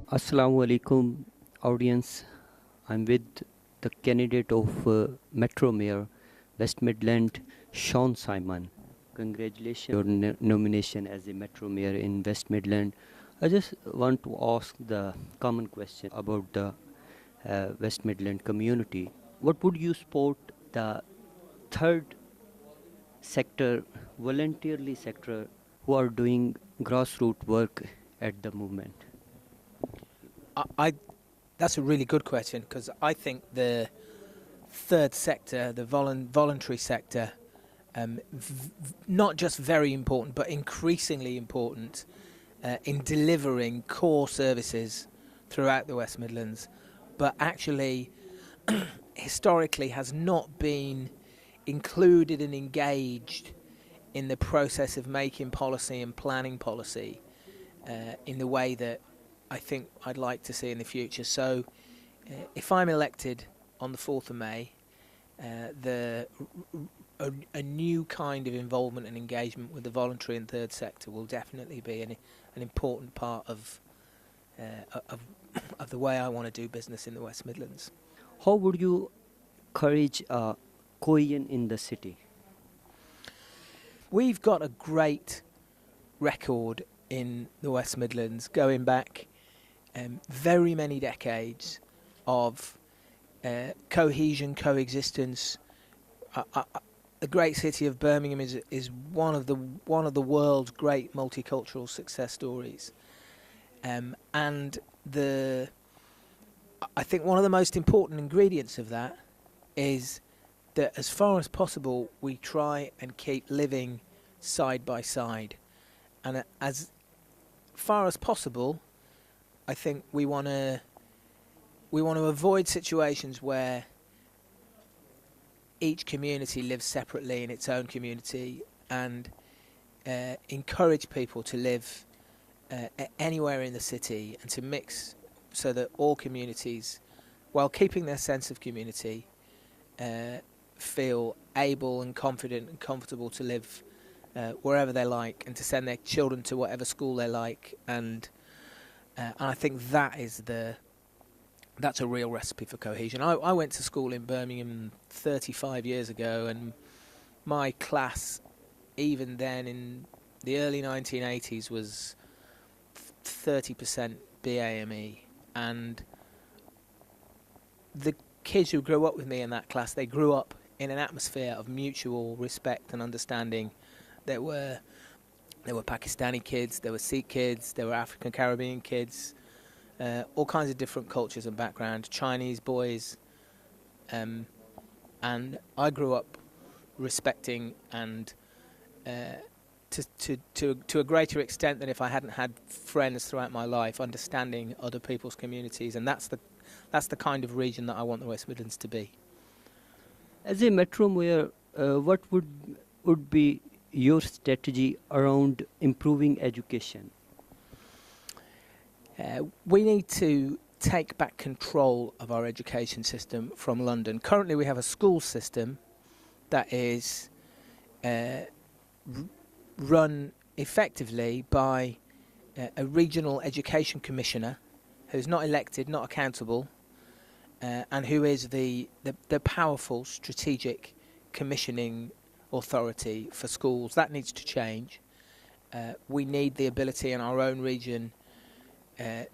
Assalamu alaikum, audience. I'm with the candidate of Metro Mayor, West Midland, Sion Simon. Congratulations on your nomination as a Metro Mayor in West Midland. I just want to ask the common question about the West Midland community. What would you support the third sector, voluntarily sector, who are doing grassroots work at the moment? I that's a really good question because I think the third sector, the voluntary sector, not just very important but increasingly important in delivering core services throughout the West Midlands, but actually historically has not been included and engaged in the process of making policy and planning policy in the way that I think I'd like to see in the future. So if I'm elected on the 4th of May, a new kind of involvement and engagement with the voluntary and third sector will definitely be an important part of the way I want to do business in the West Midlands. How would you encourage cohesion in the city? We've got a great record in the West Midlands going back very many decades of cohesion, coexistence. The great city of Birmingham is one of the world's great multicultural success stories, and I think one of the most important ingredients of that is that as far as possible we try and keep living side by side, and as far as possible I think we want to avoid situations where each community lives separately in its own community, and encourage people to live anywhere in the city and to mix so that all communities, while keeping their sense of community, feel able and confident and comfortable to live wherever they like and to send their children to whatever school they like, and I think that's a real recipe for cohesion. I went to school in Birmingham 35 years ago, and my class, even then in the early 1980s, was 30% BAME, and the kids who grew up with me in that class, they grew up in an atmosphere of mutual respect and understanding. There were Pakistani kids, there were Sikh kids, there were African Caribbean kids, all kinds of different cultures and backgrounds, Chinese boys, and I grew up respecting and to a greater extent than if I hadn't had friends throughout my life, understanding other people's communities, and that's the kind of region that I want the West Midlands to be. As a Metro Mayor, what would be your strategy around improving education? We need to take back control of our education system from London. Currently we have a school system that is run effectively by a regional education commissioner who's not elected, not accountable, and who is the powerful strategic commissioning authority for schools. That needs to change. We need the ability in our own region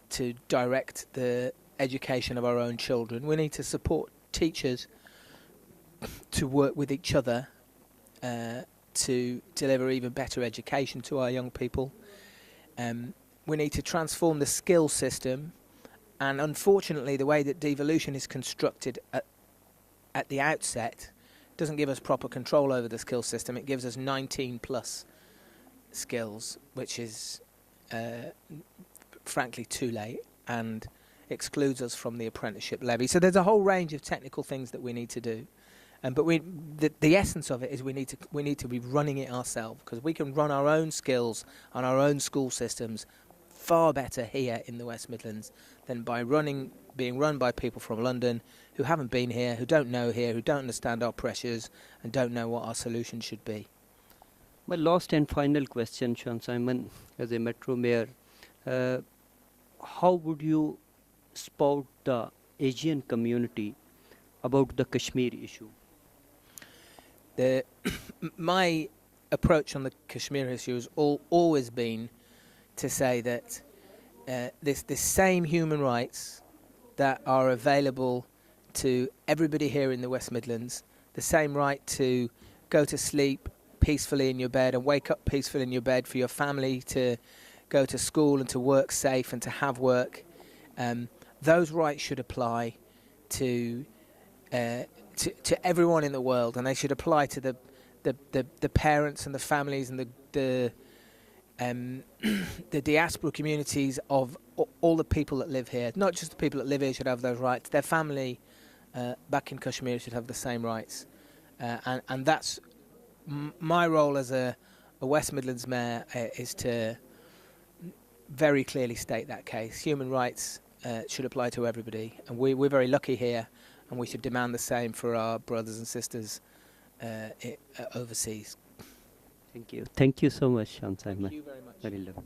to direct the education of our own children. We need to support teachers to work with each other to deliver even better education to our young people. We need to transform the skill system, and unfortunately the way that devolution is constructed at the outset doesn't give us proper control over the skill system. It gives us 19 plus skills, which is frankly too late, and excludes us from the apprenticeship levy. So there's a whole range of technical things that we need to do, but the essence of it is we need to be running it ourselves, because we can run our own skills and our own school systems far better here in the West Midlands than by being run by people from London who haven't been here, who don't know here, who don't understand our pressures and don't know what our solution should be. My last and final question, Sion Simon, as a Metro Mayor, how would you spout the Asian community about the Kashmir issue? The my approach on the Kashmir issue has always been to say that the same human rights that are available to everybody here in the West Midlands, the same right to go to sleep peacefully in your bed and wake up peacefully in your bed, for your family to go to school and to work safe and to have work, those rights should apply to everyone in the world, and they should apply to the parents and the families and the diaspora communities of all the people that live here. Not just the people that live here should have those rights. Their family back in Kashmir should have the same rights, and that's my role as a West Midlands mayor, is to very clearly state that case. Human rights should apply to everybody, and we're very lucky here, and we should demand the same for our brothers and sisters overseas. Thank you. Thank you so much, Sion Simon. Thank you very much. Very lovely.